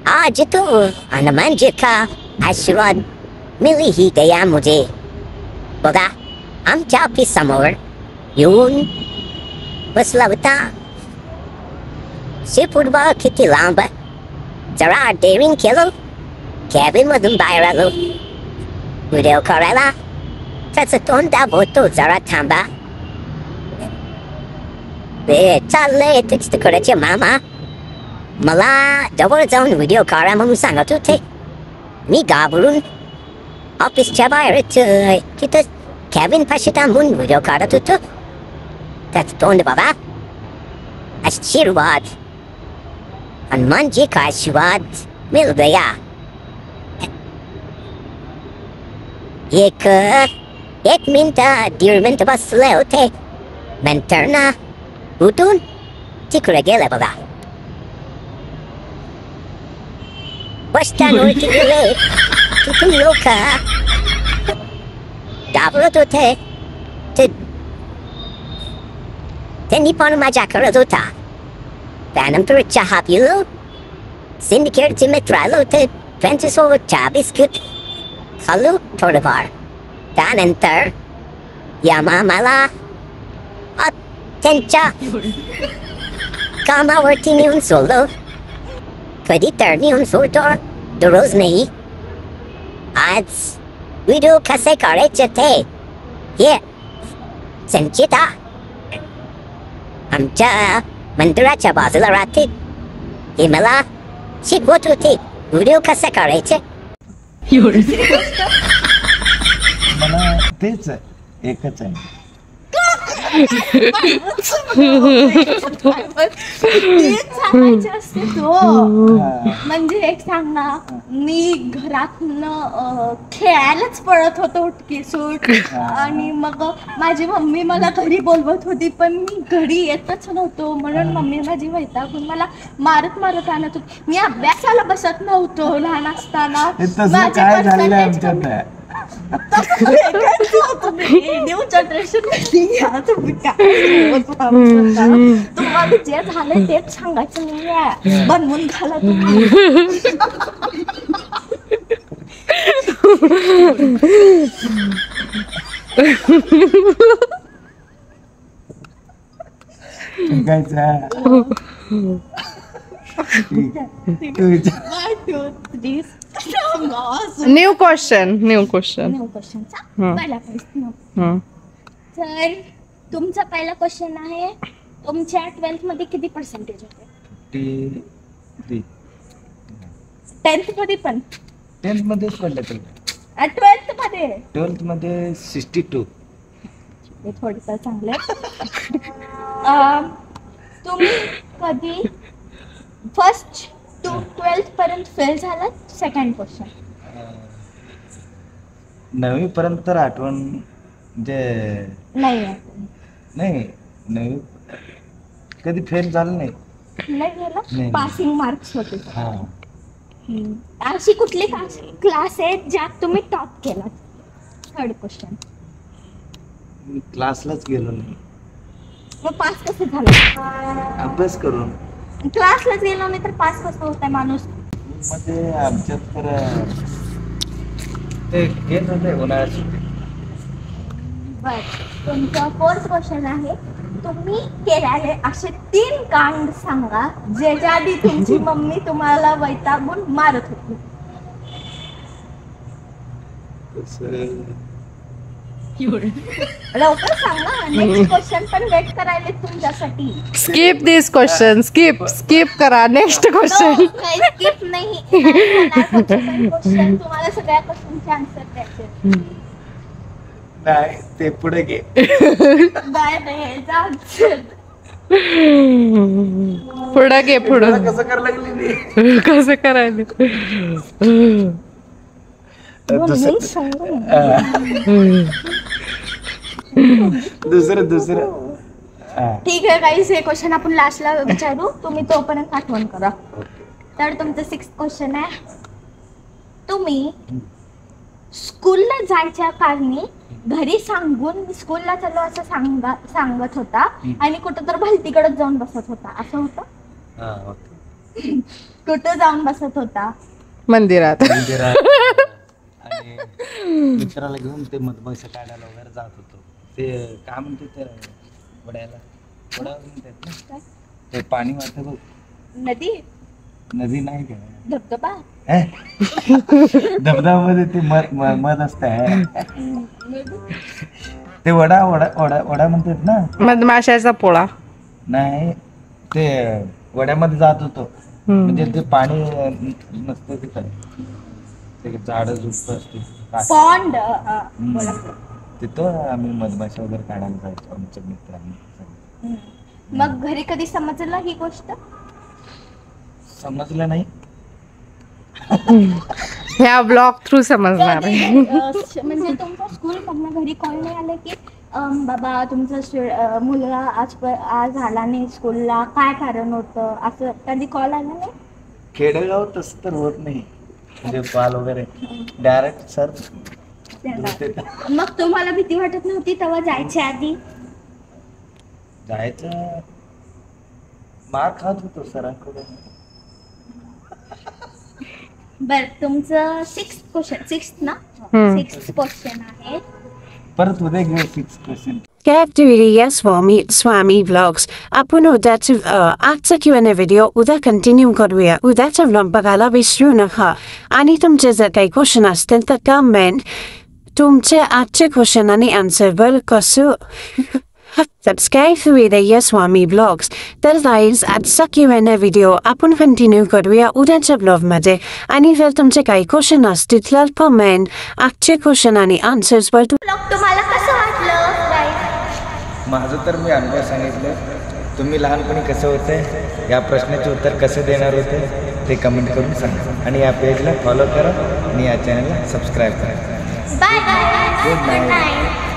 आज तो हनुमान जी का आशीर्वाद मिल ही गया मुझे. बघा आमच्या ऑफिस समोर येऊन बसला होता. शेपूट बघ किती लांब. जरा डेअरिंग केलं. कॅबिन मधून बाहेर आलो व्हिडिओ करायला. त्याचं तोंड दाबवतो. जरा थांबा. चाललंय तिकडचे मामा मला जवळ जाऊन व्हिडिओ काढा म्हणून सांगत होते. मी घाबरून ऑफिसच्या बाहेर तिथं कॅबिन पाशी थांबून व्हिडिओ काढत होतो. त्याचं तोंड बाबा आशीर्वाद हनुमान जी का आशीर्वाद मिल गया. एक मिनिट 1.5 मिनिट बसले होते. नंतर ना उठून तिकडे गेले बघा. बस स्टँडवर तिथून लोक घाबरत होते. त्यांनी पण मजा करत होता. त्यानंतर चहा पिलो. सिंडिकेटचे मित्र आले होते. त्यांच्यासोबत चहा बिस्किट खाल्लो थोडंफार. त्यानंतर या मामाला त्यांच्या कामावरती नेऊन सोडलं. कधी तर नेऊन सोडतो दररोज नाही. आज व्हिडिओ कसे काढायचे ते हे संचिता आमच्या मंदिराच्या बाजूला राहते. हे मला शिकवत होते व्हिडिओ कसे काढायचे. मला तेच एकच आहे. म्हणजे एक सांग ना. मी घरातनं खेळायलाच पळत होतो उठकी सूट. आणि मग माझी मम्मी मला घरी बोलवत होती पण मी घरी येतच नव्हतो. म्हणून मम्मी माझी वैतागून मला मारत मारत आणत होती. मी अभ्यासाला बसत नव्हतो लहान असताना. काय झालेलं आमच्यात तुम्हाला जे झालं तेच सांगायचं नाहीये. बनवून घाला तुम्ही. न्यू क्वेश्चन पहिला प्रश्न. तर तुमचा पहिला क्वेश्चन आहे. तुमच्या 12th मध्ये किती पर्सेंटेज होते? 10th मध्ये पण 10th मध्येच पडलं. 12th मध्ये 62. हे थोडंसं चांगलं. तुम्ही कधी 1st to 12th पर्यंत फेल झालात? Second question. 9वी पर्यंत तर आठवण म्हणजे नाही 9वी कधी फेल झालं नाही. झालं. पासिंग मार्क्स होते. अशी कुठली क्लास आहेत ज्यात तुम्ही टॉप केलात? Third question. मी क्लासलाच गेलो नाही. मग पास कसं झालं? अभ्यास करून. क्लासलाच गेलो नाही तर पास कसं होतंय माणूस? मध्ये आमच्यात तर ते घेत होते उन्हाळ्यात सुट्टी. बर. तुमचा 4th क्वेश्चन आहे. तुम्ही केलेले असे 3 कांड सांगा ज्याच्या आधी तुमची मम्मी तुम्हाला वैतागून मारत होती. लवकर सांगा. नेक्स्ट क्वेश्चन पण वेट करायले तुमच्यासाठी. स्किप दिस क्वेश्चन. स्किप करा. Next question. स्किप नाही. क्वेश्चन तुम्हाला सगळ्या क्वेश्चनचे आन्सर द्यायचे. नाही ते पुढे घे. पुढे घे. पुढं कसं करायला लागली? कसं करायला? दुसरं. ठीक आहे गाईस. हे क्वेश्चन आपण लास्टला विचारू. तुम्ही तोपर्यंत आठवण करा. तर तुमचं 6th क्वेश्चन आहे. तुम्ही स्कूलला जायच्या कारणी घरी सांगून स्कूलला चाललो असं सांगत होता आणि कुठं तर भलतीकडे जाऊन बसत होता. असं होतं? कुठं जाऊन बसत होता? मंदिरात. आणि मित्राला घेऊन ते मधमाशा काढायला वगैरे जात होतो. ते काय म्हणते ते वड्याला वडा म्हणतात ना, ते पाणी वाटतं बघ. नदी? नदी नाही का, धबधबा? धबधब्यामध्ये ते मध असतं. ते वडा वडा वडा वडा म्हणतात ना. मधमाशाचा पोळा. नाही, ते वड्यामध्ये जात होतो. म्हणजे ते पाणी नसतं तिथं, ते झाड झुडपं असते. पॉन्ड. तिथं आम्ही मधमाशा वगैरे काढायला जायचो आमच्या मित्रांनी. मग घरी कधी समजलं ही गोष्ट? समजलं नाही. ह्या ब्लॉग थ्रू समजणार आहे. म्हणजे तुमच्या स्कूल मधनं घरी कॉल नाही आले की बाबा तुमचा मुलगा आज आला नाही स्कूलला, काय कारण होतं, असं कधी कॉल आला नाही? खेडेगाव तसं तर होत नाही, म्हणजे कॉल वगैरे डायरेक्ट सर. मग तुम्हाला भीती वाटत नव्हती तेव्हा जायच्या आधी? जायचं, मार खात होतो सरांकडून. बर, तुमचं 6th ना? 6th क्वेश्चन आहे. परत उद्या घेऊ 6th question. Kevduriya Swami Vlogs. आपण उद्याचा आजचा Q&A व्हिडिओ उद्या कंटिन्यू करूया. उद्याचा व्लॉग बघायला विसरू नका. आणि तुमचे जर काही क्वेश्चन असतील तर कमेंट तुमचे आजचे क्वेश्चन आणि आन्सरवर कसं सबस्क्राईब करूया स्वामी ब्लॉग्स. तर गाईज आजचा Q&A व्हिडिओ आपण कंटिन्यू करूया उद्याच्या ब्लॉगमध्ये. आणि जर तुमचे काही क्वेश्चन असतील तर कमेंट आजचे क्वेश्चन आणि आन्सर्सवर ब्लॉग तुम्हाला कसं वाटलं? माझं तर मी अनुभव सांगितलं. तुम्ही लहानपणी कसं होतं, या प्रश्नाचे उत्तर कसं देणार होते ते कमेंट करून सांगा. आणि या पेजला फॉलो करा आणि या चॅनलला सबस्क्राईब करा. Bye bye. Good night.